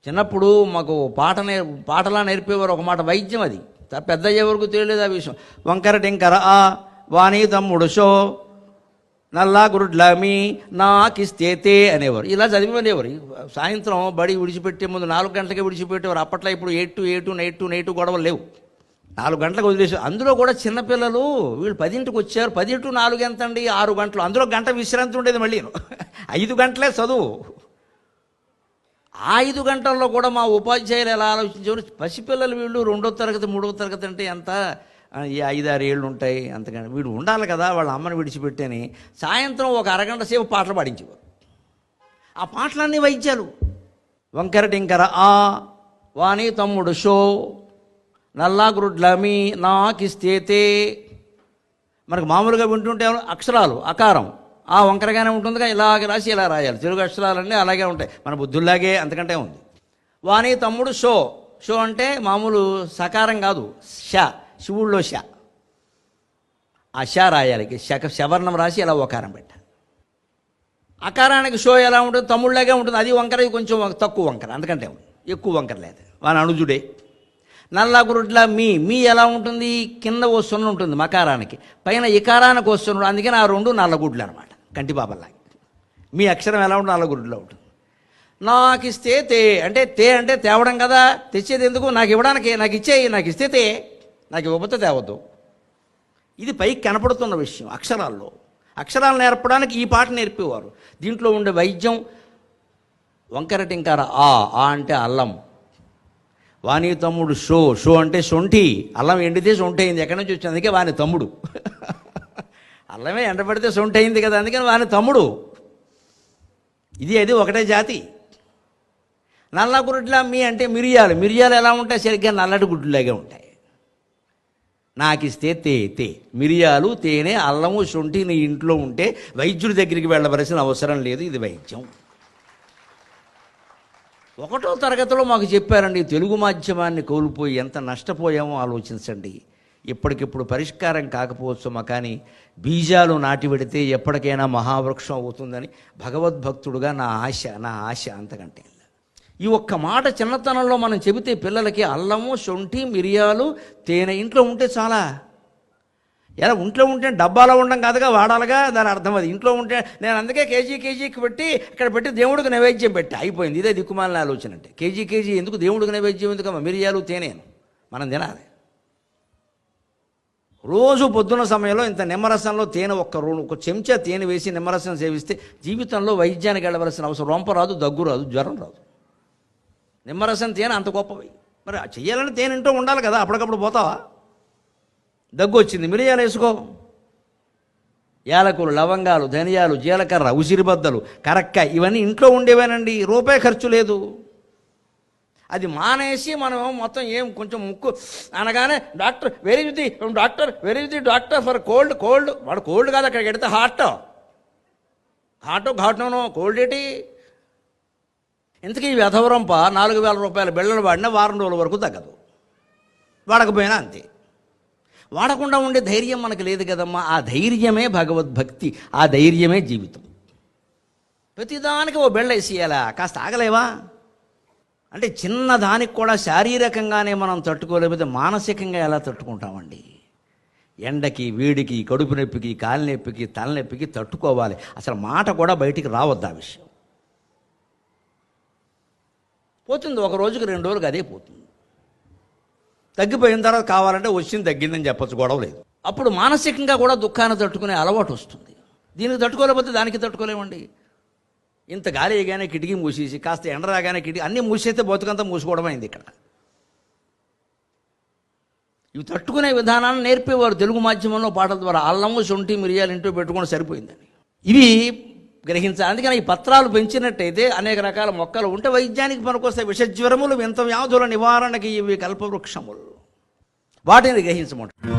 చిన్నప్పుడు మాకు పాటలా నేర్పేవారు ఒక మాట, వైద్యం అది. పెద్ద అయ్యే వరకు తెలియలేదు ఆ విషయం. వంకర టింకర ఆ వాణి తమ్ముడు షో నల్లా గురుడ్లమి నాకిస్తేతే అనేవారు. ఇలా చదివేవారు. సాయంత్రం బడి విడిచిపెట్టే ముందు 4 గంటలకే విడిచిపెట్టేవారు. అప్పట్లో ఇప్పుడు 8 నైట్ గొడవలు లేవు. 4 గంటలకు వదిలేసారు. అందులో కూడా చిన్నపిల్లలు వీళ్ళు 10ంటికి వచ్చారు. 10 to 4 ఎంత అండి? 6 గంటలు. అందులో గంట విశ్రాంతి ఉండేది. మళ్ళీ 5 గంటలే చదువు. ఆ 5 గంటల్లో కూడా మా ఉపాధ్యాయులు ఎలా ఆలోచించేవారు, పసిపిల్లలు వీళ్ళు 2వ తరగతి 3వ తరగతి అంటే ఎంత 5-6 ఏళ్ళు ఉంటాయి, అంతకంటే వీడు ఉండాలి కదా వాళ్ళ అమ్మని విడిచిపెట్టని సాయంత్రం ఒక అరగంట సేపు పాటలు పాడించేవారు. ఆ పాటలన్నీ వైద్యాలు. వంకర టింకర ఆ వాణి తమ్ముడు షో నల్లా గురుడ్లమి నాకిస్తేతే. మనకు మామూలుగా వింటుంటే అక్షరాలు అకారం ఆ వంకరగానే ఉంటుందిగా, ఇలాగ రాసి ఇలా రాయాలి. తెలుగు అక్షరాలన్నీ అలాగే ఉంటాయి, మన బుద్ధుల్లాగే, అంతకంటే ఉంది. వాణి తమ్ముడు షో అంటే మామూలు సకారం కాదు, శివుల్లో ఆ ష రాయాలి. శవర్ణం రాసి ఇలా ఒకారం పెట్టాలి. అకారానికి షో ఎలా ఉంటుంది? తమ్ముళ్ళలాగే ఉంటుంది. అది వంకర, ఇది కొంచెం తక్కువ వంకర, అందుకంటే ఎక్కువ వంకర లేదు. వాని అనుజుడే. నల్లా గురుడ్ల మీ ఎలా ఉంటుంది? కింద ఓ సున్న ఉంటుంది మకారానికి, పైన ఇకారానికి వస్తున్నాడు. అందుకని ఆ 2 నల్లగుడ్లు అనమాట, కంటిపాపల్లాగా. మీ అక్షరం ఎలా ఉంటుంది? నల్లగుడ్లో ఉంటుంది. నాకిస్తే తే అంటే అంటే తేవడం కదా. తెచ్చేది ఎందుకు? నాకు ఇవ్వడానికి, నాకు ఇచ్చేయి, నాకు ఇస్తే తే, నాకు ఇవ్వకపోతే తేవద్దు. ఇది పైకి కనపడుతున్న విషయం. అక్షరాలు నేర్పడానికి ఈ పాట నేర్పేవారు. దీంట్లో ఉండే వైద్యం వంకర టింకార ఆ అంటే అల్లం. వాణి తమ్ముడు షో అంటే సొంఠి. అల్లం ఎండితే సొంఠి అయింది. ఎక్కడి నుంచి వచ్చింది? అందుకే వాని తమ్ముడు. అల్లమే ఎండబడితే సొంఠి అయింది కదా, అందుకని వాని తమ్ముడు. ఇది అది ఒకటే జాతి. నల్ల గుడ్ల మీ అంటే మిరియాలు ఎలా ఉంటాయి? సరిగ్గా నల్లటి గుడ్డులాగే ఉంటాయి. నాకిస్తే తే మిరియాలు, తేనె, అల్లము, సొంఠి నీ ఇంట్లో ఉంటే వైద్యుడి దగ్గరికి వెళ్ళవలసిన అవసరం లేదు. ఇది వైద్యం. 1వ తరగతిలో మాకు చెప్పారండి. తెలుగు మాధ్యమాన్ని కోల్పోయి ఎంత నష్టపోయామో ఆలోచించండి. ఇప్పటికిప్పుడు పరిష్కారం కాకపోవచ్చుమా, కానీ బీజాలు నాటి పెడితే ఎప్పటికైనా మహావృక్షం అవుతుందని భగవద్భక్తుడుగా నా ఆశ అంతకంటే. ఈ ఒక్క మాట చిన్నతనంలో మనం చెబితే పిల్లలకి అల్లము, సొంఠి, మిరియాలు, తేనె ఇంట్లో ఉంటే చాలా. ఎలా ఇంట్లో ఉంటే డబ్బాలో ఉండడం కాదుగా, వాడాలిగా, దాని అర్థం అది. ఇంట్లో ఉంటే నేను అందుకే కేజీకి పెట్టి ఇక్కడ పెట్టి దేవుడికి నైవేద్యం పెట్టి అయిపోయింది. ఇదే దిక్కుమాలిన ఆలోచన. అంటే కేజీ ఎందుకు దేవుడికి నైవేద్యం ఎందుకమ్మా? మిరియాలు, తేనె మనం తినాలి. రోజు పొద్దున్న సమయంలో ఇంత నిమ్మరసంలో తేనె ఒక చెంచా తేనె వేసి నిమ్మరసం సేవిస్తే జీవితంలో వైద్యానికి వెళ్ళవలసిన అవసరం. రొంప రాదు, దగ్గు రాదు, జ్వరం రాదు. నిమ్మరసం తేనె అంత గొప్పవి. మరి చెయ్యాలని తేనె ఇంట్లో ఉండాలి కదా. అప్పటికప్పుడు పోతావా? దగ్గు వచ్చింది, మిరియాలు వేసుకో. యాలకులు, లవంగాలు, ధనియాలు, జీలకర్ర, ఉసిరిబద్దలు, కరక్కాయ ఇవన్నీ ఇంట్లో ఉండేవేనండి. రూపాయి ఖర్చు లేదు. అది మానేసి మనం మొత్తం కొంచెం ముక్కు అనగానే doctor very doctor for cold. వాడు కోల్డ్ కాదు, అక్కడికి వెడితే హార్టో కోల్డ్ ఏంటి? ఇంతకీ ఈ వెధవరంప 4,000 రూపాయల బిళ్ళలు వాడినా వారం రోజుల వరకు తగ్గదు. వాడకపోయినా అంతే. వాడకుండా ఉండే ధైర్యం మనకు లేదు కదమ్మా. ఆ ధైర్యమే భగవద్భక్తి, ఆ ధైర్యమే జీవితం. ప్రతిదానికి ఓ బిళ్ళ వేసేయాలా? కాస్త ఆగలేవా? అంటే చిన్నదానికి కూడా శారీరకంగానే మనం తట్టుకోలేకపోతే మానసికంగా ఎలా తట్టుకుంటామండి? ఎండకి, వేడికి, కడుపు నొప్పికి, కాలి నొప్పికి, తలనొప్పికి తట్టుకోవాలి. అసలు మాట కూడా బయటికి రావద్దు. ఆ విషయం పోతుంది. 1 రోజుకి 2 రోజులకు అదే పోతుంది. తగ్గిపోయిన తర్వాత కావాలంటే వచ్చింది తగ్గిందని చెప్పచ్చు, గొడవ లేదు. అప్పుడు మానసికంగా కూడా దుఃఖాన్ని తట్టుకునే అలవాటు వస్తుంది. దీనికి తట్టుకోలేకపోతే దానికి తట్టుకోలేమండి. ఇంత గాలి వేయగానే కిటికీ మూసేసి, కాస్త ఎండ రాగానే కిటికీ అన్నీ మూసేస్తే బతుకంతా మూసుకోవడం అయింది ఇక్కడ. ఇవి తట్టుకునే విధానాన్ని నేర్పేవారు తెలుగు మాధ్యమంలో పాటల ద్వారా. అల్లము, సొంఠి, మిరియాలు ఇంట్లో పెట్టుకోవడం సరిపోయిందని ఇవి గ్రహించాలి. అందుకని ఈ పత్రాలు పెంచినట్టయితే అనేక రకాల మొక్కలు ఉంటే వైద్యానికి పనికొస్తాయి. విషజ్వరములు, వింత వ్యాధుల నివారణకి ఇవి కల్పవృక్షములు. వాటిని గ్రహించమంటారు.